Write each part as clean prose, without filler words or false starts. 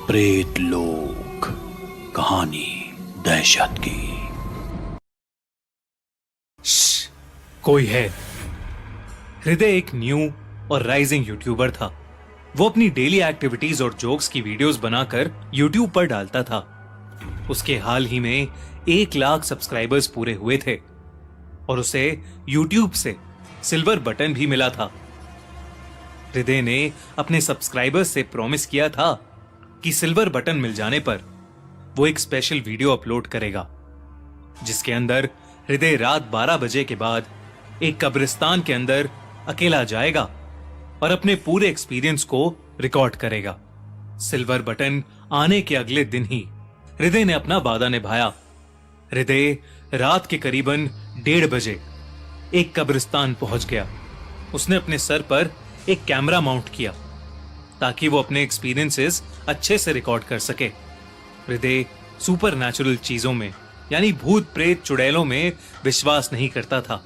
प्रेत लोक कहानी दहशत की। कोई है। हृदय एक न्यू और राइजिंग यूट्यूबर था। वो अपनी डेली एक्टिविटीज और जोक्स की वीडियोस बनाकर यूट्यूब पर डालता था। उसके हाल ही में 1 लाख सब्सक्राइबर्स पूरे हुए थे और उसे यूट्यूब से सिल्वर बटन भी मिला था। हृदय ने अपने सब्सक्राइबर्स से प्रॉमिस किया था कि सिल्वर बटन मिल जाने पर वो एक स्पेशल वीडियो अपलोड करेगा, जिसके अंदर हृदय रात 12 बजे के बाद एक कब्रिस्तान के अंदर अकेला जाएगा और अपने पूरे एक्सपीरियंस को रिकॉर्ड करेगा। सिल्वर बटन आने के अगले दिन ही हृदय ने अपना वादा निभाया। हृदय रात के करीबन 1:30 बजे एक कब्रिस्तान पहुंच गया। उसने अपने सर पर एक कैमरा माउंट किया ताकि वो अपने एक्सपीरियंसेस अच्छे से रिकॉर्ड कर सके। हृदय सुपर नेचुरल चीजों में यानी भूत प्रेत चुड़ैलों में विश्वास नहीं करता था,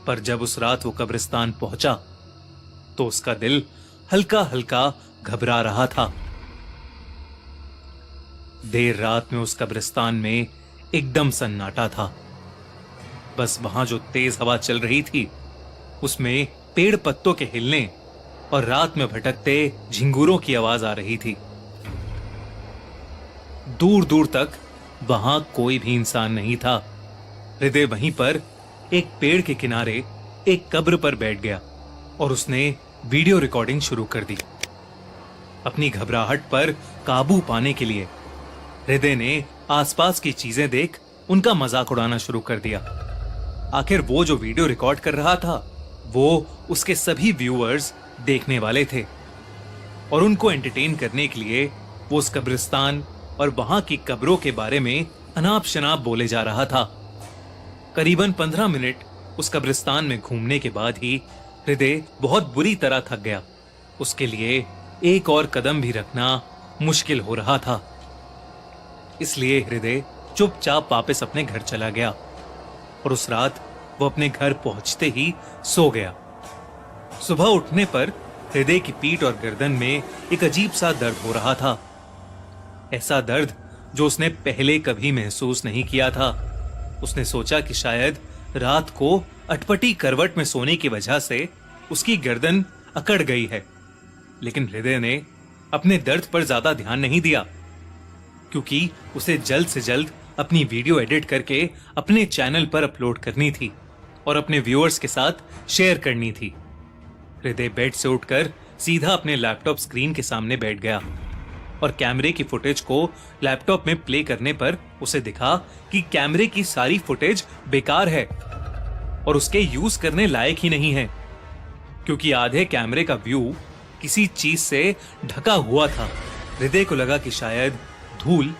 पर जब उस रात वो कब्रिस्तान पहुंचा तो उसका दिल हल्का हल्का घबरा रहा था। देर रात में उस कब्रिस्तान में एकदम सन्नाटा था। बस वहां जो तेज हवा चल रही थी उसमें पेड़ पत्तों के हिलने और रात में भटकते झिंगूरों की आवाज आ रही थी। दूर दूर तक वहां कोई भी इंसान नहीं था। हृदय वहीं पर एक पेड़ के किनारे एक कब्र पर बैठ गया और उसने वीडियो रिकॉर्डिंग शुरू कर दी। अपनी घबराहट पर काबू पाने के लिए हृदय ने आसपास की चीजें देख उनका मजाक उड़ाना शुरू कर दिया। आखिर वो जो वीडियो रिकॉर्ड कर रहा था वो उसके सभी व्यूअर्स देखने वाले थे और उनको एंटरटेन करने के लिए वो उस कब्रिस्तान और वहां की कब्रों के बारे में अनाप शनाप बोले जा रहा था। करीबन 15 मिनट उस कब्रिस्तान में घूमने के बाद ही हृदय बहुत बुरी तरह थक गया। उसके लिए एक और कदम भी रखना मुश्किल हो रहा था। इसलिए हृदय चुपचाप वापस अपने घर चला गया और उस रात वो अपने घर पहुंचते ही सो गया। सुबह उठने पर हृदय की पीठ और गर्दन में एक अजीब सा दर्द हो रहा था। ऐसा दर्द जो उसने पहले कभी महसूस नहीं किया था। उसने सोचा कि शायद रात को अटपटी करवट में सोने की वजह से उसकी गर्दन अकड़ गई है, लेकिन हृदय ने अपने दर्द पर ज्यादा ध्यान नहीं दिया क्योंकि उसे जल्द से जल्द अपनी वीडियो एडिट करके अपने चैनल पर अपलोड करनी थी और अपने व्यूअर्स के साथ शेयर करनी थी। हृदय बेड से उठकर सीधा अपने लैपटॉप स्क्रीन के सामने बैठ गया और कैमरे की फुटेज को लैपटॉप में प्ले करने पर उसे दिखा कि कैमरे की सारी फुटेज बेकार है और उसके यूज करने लायक ही नहीं है, क्योंकि आधे कैमरे का व्यू किसी चीज से ढका हुआ था। हृदय को लगा कि शायद धूल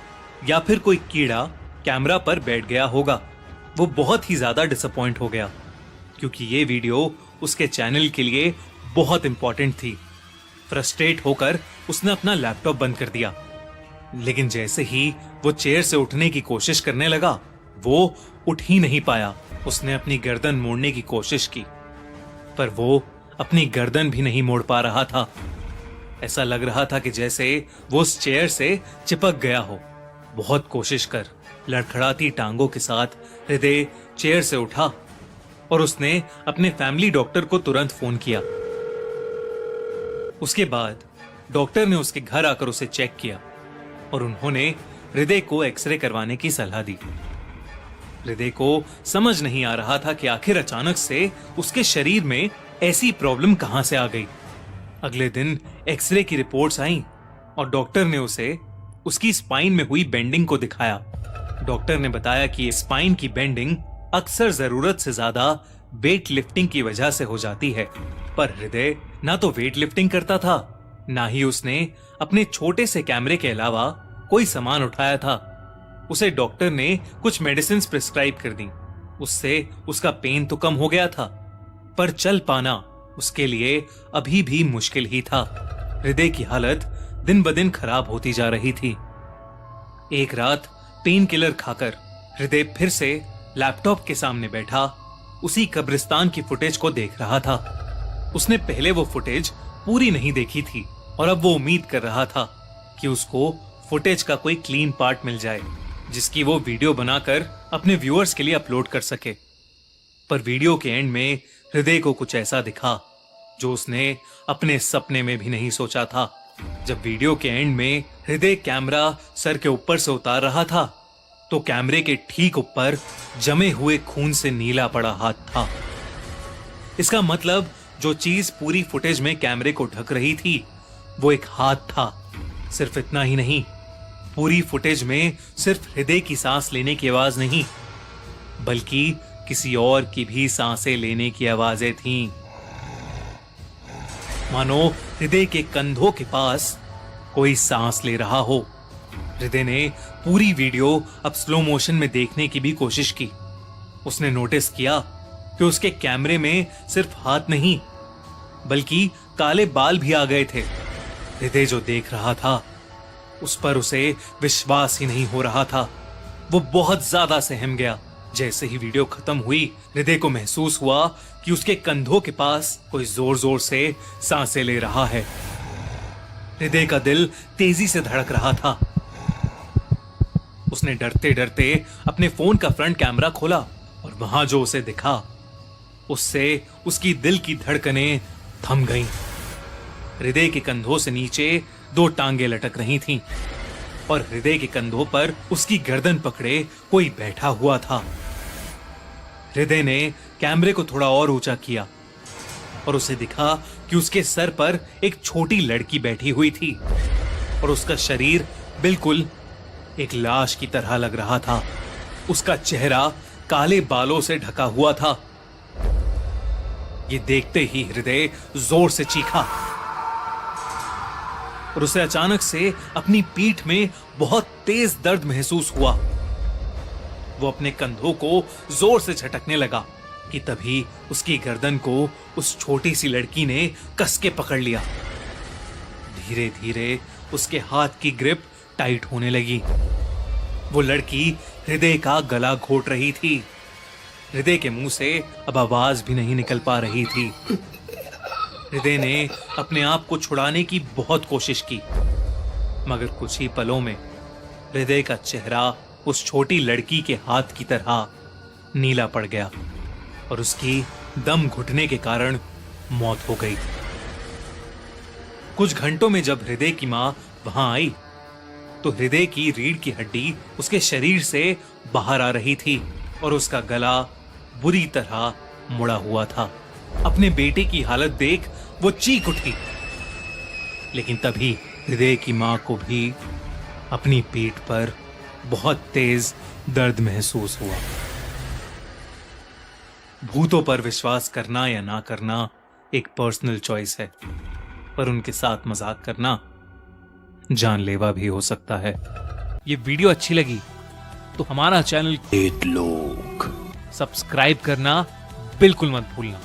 या फिर कोई कीड़ा कैमरा पर बैठ गया होगा। वो बहुत ही ज्यादा डिसअपॉइंट हो गया क्योंकि ये वीडियो उसके चैनल के लिए बहुत इंपॉर्टेंट थी। फ्रस्ट्रेट होकर उसने अपना लैपटॉप बंद कर दिया, लेकिन जैसे ही वो चेयर से उठने की कोशिश करने लगा वो उठ ही नहीं पाया। उसने अपनी गर्दन मोड़ने की कोशिश की पर वो अपनी गर्दन भी नहीं मोड़ पा रहा था। ऐसा लग रहा था कि जैसे वो उस चेयर से चिपक गया हो। बहुत कोशिश कर लड़खड़ाती टांगों के साथ हृदय चेयर से उठा और उसने अपने फैमिली डॉक्टर को तुरंत फोन किया। उसके बाद डॉक्टर ने उसके घर आकर उसे चेक किया और उन्होंने हृदय को एक्सरे करवाने की सलाह दी। हृदय को समझ नहीं आ रहा था कि आखिर अचानक से उसके शरीर में ऐसी प्रॉब्लम कहां से आ गई। अगले दिन एक्सरे की रिपोर्ट्स आईं और डॉक्टर ने उसे उसकी स्पाइन में हुई बेंडिंग को दिखाया। डॉक्टर ने बताया कि स्पाइन की बेंडिंग अक्सर जरूरत से ज्यादा वेट लिफ्टिंग की वजह से हो जाती है, पर हृदय ना तो वेट लिफ्टिंग करता था ना ही उसने अपने छोटे से कैमरे के अलावा कोई सामान उठाया था। उसे डॉक्टर ने कुछ मेडिसिन प्रिस्क्राइब कर दी। उससे उसका पेन तो कम हो गया था, पर चल पाना उसके लिए अभी भी मुश्किल ही था। हृदय की हालत दिन ब दिन खराब होती जा रही थी। एक रात पेन किलर खाकर हृदय फिर से लैपटॉप के सामने बैठा उसी कब्रिस्तान की फुटेज को देख रहा था। उसने पहले वो फुटेज पूरी नहीं देखी थी और अब वो उम्मीद कर रहा था कि उसको फुटेज का कोई क्लीन पार्ट मिल जाए जिसकी वो वीडियो बनाकर अपने व्यूअर्स के लिए अपलोड कर सके। पर वीडियो के एंड में हृदय को कुछ ऐसा दिखा जो उसने अपने सपने में भी नहीं सोचा था। जब वीडियो के एंड में हृदय कैमरा सर के ऊपर से उतार रहा था तो कैमरे के ठीक ऊपर जमे हुए खून से नीला पड़ा हाथ था। इसका मतलब जो चीज पूरी फुटेज में कैमरे को ढक रही थी वो एक हाथ था। सिर्फ इतना ही नहीं, पूरी फुटेज में सिर्फ हृदय की सांस लेने की आवाज नहीं बल्कि किसी और की भी सांसें लेने की आवाजें थीं। मानो हृदय के कंधों के पास कोई सांस ले रहा हो। हृदय ने पूरी वीडियो अब स्लो मोशन में देखने की भी कोशिश की। उसने नोटिस किया कि उसके कैमरे में सिर्फ हाथ नहीं बल्कि काले बाल भी आ गए थे। हृदय जो देख रहा था उस पर उसे विश्वास ही नहीं हो रहा था। वो बहुत ज्यादा सहम गया। जैसे ही वीडियो खत्म हुई हृदय को महसूस हुआ कि उसके कंधों के पास कोई जोर जोर से सांसें ले रहा है। हृदय का दिल तेजी से धड़क रहा था। उसने डरते डरते अपने फोन का फ्रंट कैमरा खोला और वहां जो उसे दिखा उससे उसकी दिल की धड़कनें थम गईं। हृदय के कंधों से नीचे 2 टांगे लटक रही थीं और हृदय के कंधों पर उसकी गर्दन पकड़े कोई बैठा हुआ था। हृदय ने कैमरे को थोड़ा और ऊंचा किया और उसे दिखा कि उसके सर पर एक छोटी लड़की बैठी हुई थी और उसका शरीर बिल्कुल एक लाश की तरह लग रहा था। उसका चेहरा काले बालों से ढका हुआ था। ये देखते ही हृदय जोर से चीखा और उसे अचानक से अपनी पीठ में बहुत तेज दर्द महसूस हुआ। वो अपने कंधों को जोर से झटकने लगा कि तभी उसकी गर्दन को उस छोटी सी लड़की ने कस के पकड़ लिया। धीरे धीरे उसके हाथ की ग्रिप टाइट होने लगी। वो लड़की हृदय का गला घोट रही थी। हृदय के मुंह से अब आवाज भी नहीं निकल पा रही थी। हृदय ने अपने आप को छुड़ाने की बहुत कोशिश की मगर कुछ ही पलों में हृदय का चेहरा उस छोटी लड़की के हाथ की तरह नीला पड़ गया और उसकी दम घुटने के कारण मौत हो गई। कुछ घंटों में जब हृदय की मां वहां आई तो हृदय की रीढ़ की हड्डी उसके शरीर से बाहर आ रही थी और उसका गला बुरी तरह मुड़ा हुआ था। अपने बेटे की हालत देख वो चीख उठी लेकिन तभी हृदय की मां को भी अपनी पीठ पर बहुत तेज दर्द महसूस हुआ। भूतों पर विश्वास करना या ना करना एक पर्सनल चॉइस है पर उनके साथ मजाक करना जानलेवा भी हो सकता है। ये वीडियो अच्छी लगी तो हमारा चैनल प्रेत लोक सब्सक्राइब करना बिल्कुल मत भूलना।